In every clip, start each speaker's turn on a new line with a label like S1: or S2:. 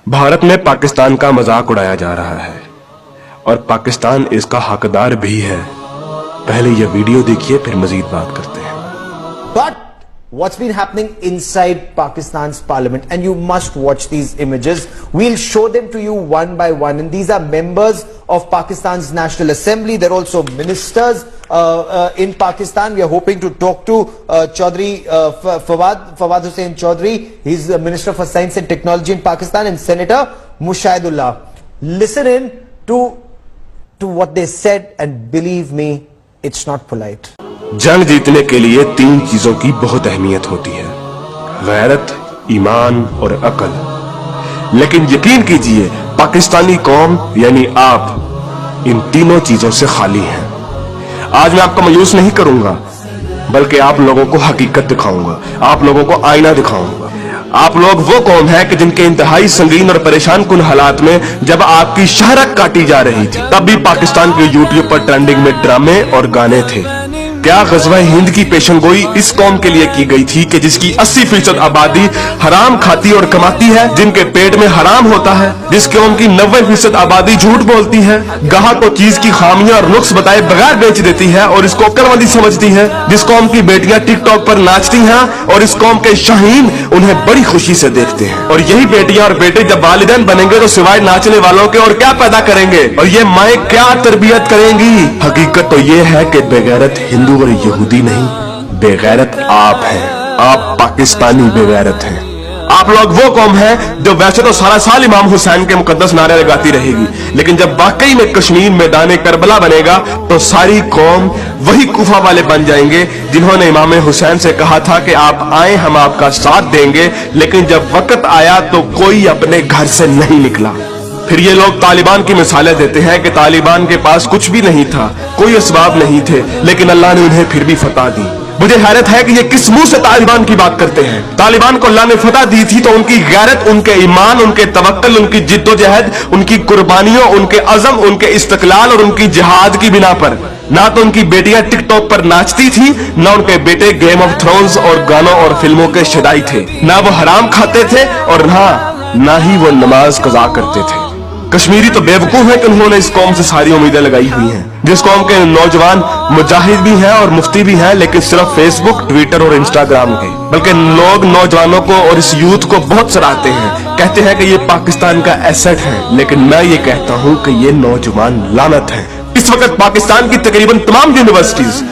S1: भारत में पाकिस्तान का मजाक उड़ाया जा रहा है और पाकिस्तान इसका हकदार भी है। पहले यह वीडियो देखिए, फिर मजीद बात करते हैं।
S2: But what's been happening inside Pakistan's parliament, and you must watch these images. We'll show them to you one by one, and these are members of Pakistan's National Assembly. They're also ministers in Pakistan. We are hoping to talk to Chaudhry Fawad Hussain Chaudhry. He's the Minister for Science and Technology in Pakistan, and Senator Mushahidullah. Listen in to what they said, and believe me, it's not polite.
S1: जंग जीतने के लिए 3 चीजों की बहुत अहमियत होती है, गैरत, ईमान और अकल। लेकिन यकीन कीजिए, पाकिस्तानी कौम यानी आप इन तीनों चीजों से खाली हैं। आज मैं आपको मायूस नहीं करूंगा, बल्कि आप लोगों को हकीकत दिखाऊंगा, आप लोगों को आईना दिखाऊंगा। आप लोग वो कौम है कि जिनके इंतहाई संगीन और परेशान कुन हालात में जब आपकी शहरत काटी जा रही थी, तब भी पाकिस्तान के यूट्यूब पर ट्रेंडिंग में ड्रामे और गाने थे। क्या गज़वा हिंद की पेशनगोई इस कौम के लिए की गई थी कि जिसकी 80% आबादी हराम खाती और कमाती है, जिनके पेट में हराम होता है, जिस कौम की 90% आबादी झूठ बोलती है, गाहक को चीज की खामियां और नुक्स बताए बगैर बेच देती है और इसको अक्लमंदी समझती है, जिस कौम की बेटियां टिकटॉक पर नाचती हैं और इस कौम के शाहीन उन्हें बड़ी खुशी से देखते हैं। और यही बेटियां और बेटे जब वालिदैन बनेंगे तो सिवाय नाचने वालों के और क्या पैदा करेंगे, और ये माएँ क्या तरबियत करेंगी। हकीकत तो ये है कि बेगैरत हिंदू और यहूदी नहीं, बेगैरत आप हैं। आप पाकिस्तानी बेगैरत हैं। आप लोग वो कौम है जो वैसे तो सारा साल इमाम हुसैन के मुकद्दस नारे लगाती रहेगी, लेकिन जब वाकई में कश्मीर मैदान करबला बनेगा तो सारी कौम वही कुफा वाले बन जाएंगे जिन्होंने इमाम हुसैन से कहा था कि आप आए, हम आपका साथ देंगे, लेकिन जब वक्त आया तो कोई अपने घर से नहीं निकला। फिर ये लोग तालिबान की मिसालें देते हैं कि तालिबान के पास कुछ भी नहीं था, कोई असबाब नहीं थे, लेकिन अल्लाह ने उन्हें फिर भी फतह दी। मुझे हैरत है कि ये किस मुंह से तालिबान की बात करते हैं। तालिबान को अल्लाह ने फतह दी थी तो उनकी गैरत, उनके ईमान, उनके तवक्कुल, उनकी जिद्दोजहद, उनकी कुर्बानियों, उनके अज़म, उनके इस्तक़लाल और उनकी जिहाद की बिना पर। ना तो उनकी बेटियां टिकटॉक पर नाचती थी, ना उनके बेटे गेम ऑफ थ्रोन्स और गानों और फिल्मों के शदाई थे, ना वो हराम खाते थे और ना ही वो नमाज कज़ा करते थे। कश्मीरी तो बेवकूफ है कि उन्होंने इस कौम से सारी उम्मीदें लगाई हुई हैं, जिस कौम के नौजवान मुजाहिद भी हैं और मुफ्ती भी हैं, लेकिन सिर्फ फेसबुक, ट्विटर और इंस्टाग्राम के। बल्कि लोग नौजवानों को और इस यूथ को बहुत सराहते हैं, कहते हैं कि ये पाकिस्तान का एसेट है, लेकिन मैं ये कहता हूं कि ये नौजवान लानत है। इस वक्त पाकिस्तान की तकरीबन तमाम यूनिवर्सिटीज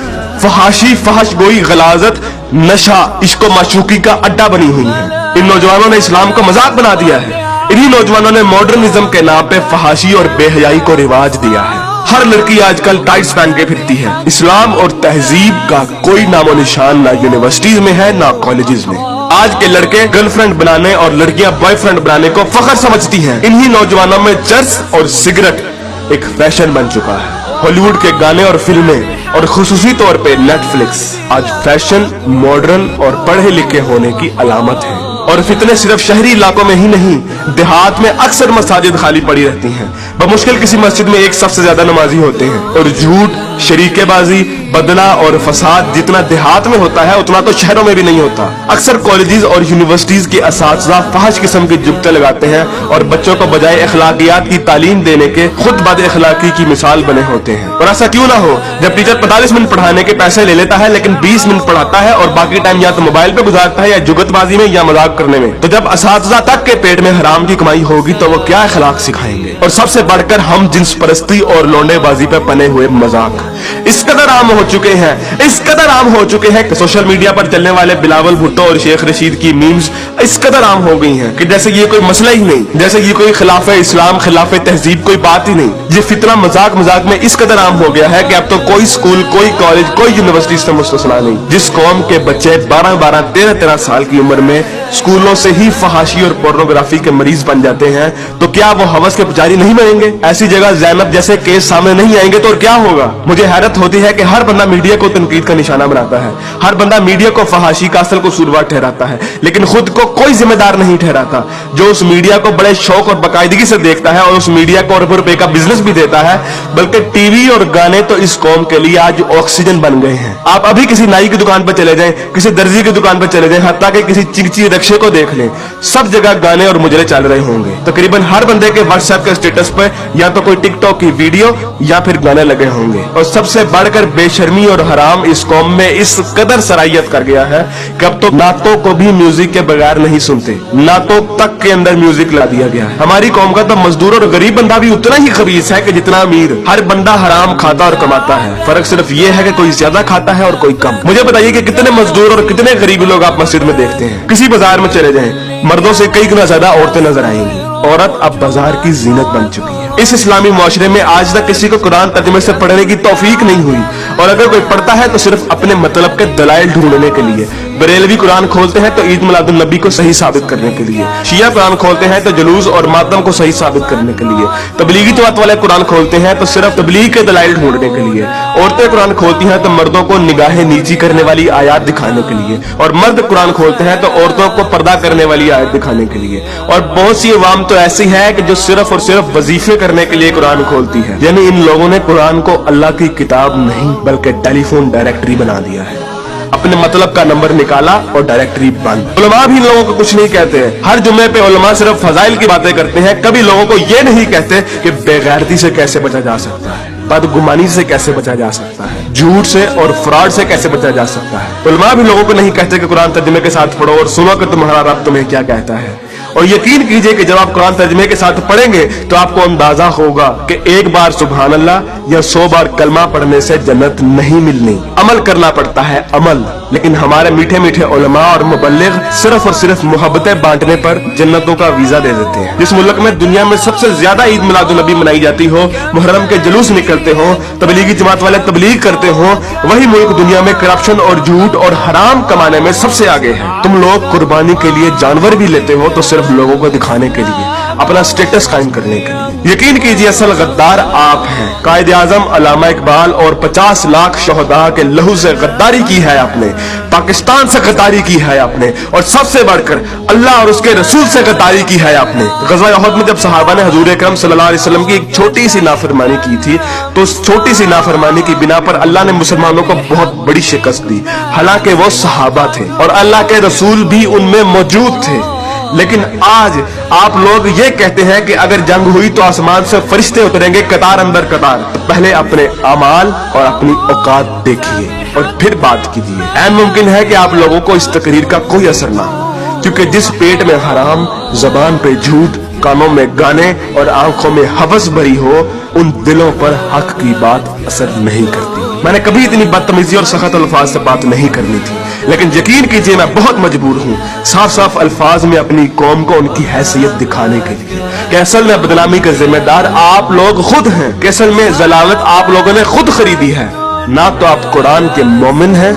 S1: फहाशी, फहशगोई, गलाजत, नशा, इश्क माशूकी का अड्डा बनी हुई है। इन नौजवानों ने इस्लाम को मजाक बना दिया है। इन्हीं नौजवानों ने मॉडर्निज्म के नाम पे फहाशी और बेहयाई को रिवाज दिया है। हर लड़की आजकल टाइट्स पहन के फिरती है। इस्लाम और तहजीब का कोई नामो निशान ना यूनिवर्सिटीज में है, ना कॉलेजेस में। आज के लड़के गर्लफ्रेंड बनाने और लड़कियां बॉयफ्रेंड बनाने को फख्र समझती हैं। इन्हीं नौजवानों में चर्स और सिगरेट एक फैशन बन चुका है। हॉलीवुड के गाने और फिल्में और खुसूसी तौर पे नेटफ्लिक्स आज फैशन, मॉडर्न और पढ़े लिखे होने की अलामत है। और फितने सिर्फ शहरी इलाकों में ही नहीं, देहात में अक्सर मसाजिद खाली पड़ी रहती हैं। बमुश्किल किसी मस्जिद में एक सबसे ज्यादा नमाजी होते हैं। और झूठ, शरीकेबाजी, बदला और फसाद जितना देहात में होता है उतना तो शहरों में भी नहीं होता। अक्सर कॉलेजेस और यूनिवर्सिटीज के असातिज़ा फहश किस्म की जुगते लगाते हैं और बच्चों को बजाय अखलाकियात की तालीम देने के खुद बद अखलाकी की मिसाल बने होते हैं। और ऐसा क्यों ना हो, जब टीचर 45 मिनट पढ़ाने के पैसे ले लेता है लेकिन 20 मिनट पढ़ाता है और बाकी टाइम या तो मोबाइल पे गुजारता है या जुगतबाजी में या मजाक करने में, तो जब असातिज़ा तक के पेट में हराम की कमाई होगी तो वो क्या अखलाक सिखाएंगे। और सबसे बढ़कर हम जिन्स परस्ती और लौंडेबाजी पे बने हुए मजाक इस कदर आम हो चुके हैं, इस कदर आम हो चुके हैं कि सोशल मीडिया पर चलने वाले बिलावल भुट्टो और शेख रशीद की मीम्स इस कदर आम हो गई हैं कि जैसे ये कोई मसला ही नहीं, जैसे ये कोई खिलाफ इस्लाम, खिलाफ तहजीब कोई बात ही नहीं। ये फितना मजाक मजाक में इस कदर आम हो गया है कि अब तो कोई स्कूल, कोई कॉलेज, कोई यूनिवर्सिटी से मुस्तस्ना नहीं। जिस कौम के बच्चे 12-12, 13-13 साल की उम्र में स्कूलों से ही फहाशी और पोर्नोग्राफी के मरीज बन जाते हैं, तो क्या वो हवस के पुजारी नहीं बनेंगे? ऐसी जगह ज़ैनब जैसे केस सामने नहीं आएंगे तो और क्या होगा? मुझे हैरत होती है कि हर बंदा मीडिया को तनकीद का निशाना बनाता है, हर बंदा मीडिया को फहाशी का असल को सूरवा ठहराता है, लेकिन खुद को कोई जिम्मेदार नहीं ठहराता। जो उस मीडिया को बड़े शौक और बाकायदगी से देखता है और उस मीडिया को अरबों रुपए का बिजनेस भी देता है, बल्कि टीवी और गाने तो इस कौम के लिए आज ऑक्सीजन बन गए हैं। आप अभी किसी नाई की दुकान पर चले जाएं, किसी दर्जी की दुकान पर चले जाएं, हत्ता कि किसी चिकची रक्शे को देख लें, सब जगह गाने और मुजरे चल रहे होंगे। तकरीबन हर बंदे के व्हाट्सएप के स्टेटस पर या तो कोई टिकटॉक की वीडियो या फिर गाने लगे होंगे। और सबसे बढ़कर बेशर्मी और हराम इस कौम में इस कदर सराहियत कर गया है कि अब तो नातों को भी म्यूजिक के बगैर नहीं सुनते, नातों तक के अंदर म्यूजिक ला दिया गया है। हमारी कौम का तो मजदूर और गरीब बंदा भी उतना ही खबीस है कि जितना अमीर। हर बंदा हराम खाता और कमाता है, फर्क सिर्फ ये है कि कोई ज्यादा खाता है और कोई कम। मुझे बताइए कि कितने मजदूर और कितने गरीब लोग आप मस्जिद में देखते हैं? किसी बाजार में चले जाएं, मर्दों से कई गुना ज्यादा औरतें नजर आएंगी। औरत अब बाजार की जीनत बन चुकी है। इस इस्लामी मुआशरे में आज तक किसी को कुरान तर्जुमे से पढ़ने की तौफीक नहीं हुई, और अगर कोई पढ़ता है तो सिर्फ अपने मतलब के दलाइल ढूंढने के लिए। बरेलवी कुरान खोलते हैं तो ईद मिलादुन नबी को सही साबित करने के लिए, शिया कुरान खोलते हैं तो जुलूस और मातम को सही साबित करने के लिए, तबलीगी जमात वाले कुरान खोलते हैं तो सिर्फ तबलीग के दलाइल ढूंढने के लिए, औरतें कुरान खोलती हैं तो मर्दों को निगाहें नीची करने वाली आयत दिखाने के लिए, और मर्द कुरान खोलते हैं तो औरतों को पर्दा करने वाली आयत दिखाने के लिए। और बहुत सी अवाम तो ऐसी है कि जो सिर्फ और सिर्फ वजीफे करने के लिए कुरान खोलती है। यानी इन लोगों ने कुरान को अल्लाह की किताब नहीं बल्कि टेलीफोन डायरेक्टरी बना दिया है। अपने मतलब का नंबर निकाला और डायरेक्टरी बंद। उलमा भी इन लोगों को कुछ नहीं कहते हैं। हर जुम्मे पे उलमा सिर्फ फजाइल की बातें करते हैं, कभी लोगों को ये नहीं कहते कि बेगैरती से कैसे बचा जा सकता है, बदगुमानी से कैसे बचा जा सकता है, झूठ से और फ्रॉड से कैसे बचा जा सकता है। उलमा भी लोगों को नहीं कहते कि कुरान तर्जुमे के साथ पढ़ो और सुनो कि तुम्हारा रब तुम्हें क्या कहता है। और यकीन कीजिए कि जब आप कुरान तर्जुमे के साथ पढ़ेंगे तो आपको अंदाजा होगा कि एक बार सुभान अल्लाह या 100 बार कलमा पढ़ने से जन्नत नहीं मिलनी, अमल करना पड़ता है, अमल। लेकिन हमारे मीठे मीठे उलमा और मुबल्लिग सिर्फ और सिर्फ मोहब्बतें बांटने पर जन्नतों का वीजा दे देते हैं। जिस मुल्क में दुनिया में सबसे ज्यादा ईद मिलादुन नबी मनाई जाती हो, मुहर्रम के जुलूस निकलते हो, तबलीगी जमात वाले तबलीग करते हो, वही मुल्क दुनिया में करप्शन और झूठ और हराम कमाने में सबसे आगे है। तुम लोग कुर्बानी के लिए जानवर भी लेते हो तो सिर्फ लोगों को दिखाने के लिए, अपना स्टेटस कायम करने के लिए। यकीन कीजिए असल गद्दार आप हैं। कायद आजम अल्लामा इकबाल और 50 लाख शोहदा के लहू से गद्दारी की है आपने, पाकिस्तान से गद्दारी की है आपने, और सबसे बढ़कर अल्लाह और उसके रसूल से गद्दारी की है आपने। ग़ज़वा उहद में जब सहाबा ने हुजूर अकरम सल्लल्लाहु अलैहि वसल्लम की एक छोटी सी नाफरमानी की थी, तो उस छोटी सी नाफरमानी की बिना पर अल्लाह ने मुसलमानों को बहुत बड़ी शिकस्त दी। हालांकि वो सहाबा थे और अल्लाह के रसूल भी उनमें मौजूद थे। लेकिन आज आप लोग ये कहते हैं कि अगर जंग हुई तो आसमान से फरिश्ते उतरेंगे कतार अंदर कतार। तो पहले अपने अमाल और अपनी औकात देखिए और फिर बात कीजिए। ऐन मुमकिन है कि आप लोगों को इस तकरीर का कोई असर ना हो, क्योंकि जिस पेट में हराम, जबान पे झूठ, कानों में गाने और आंखों में हवस भरी हो, उन दिलों पर हक की बात असर नहीं करती। मैंने कभी इतनी बदतमीजी और सख्त अल्फाज से बात नहीं करनी थी, लेकिन यकीन कीजिए मैं बहुत मजबूर हूँ साफ साफ अल्फाज में अपनी कौम को उनकी हैसियत दिखाने के लिए कि असल में बदनामी के जिम्मेदार आप लोग खुद हैं, कि असल में जलालत आप लोगों ने खुद खरीदी है। ना तो आप कुरान के मोमिन हैं,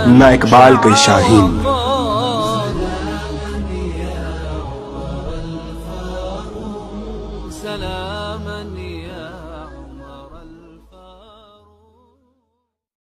S1: ना इकबाल के शाहीन।
S3: سلاما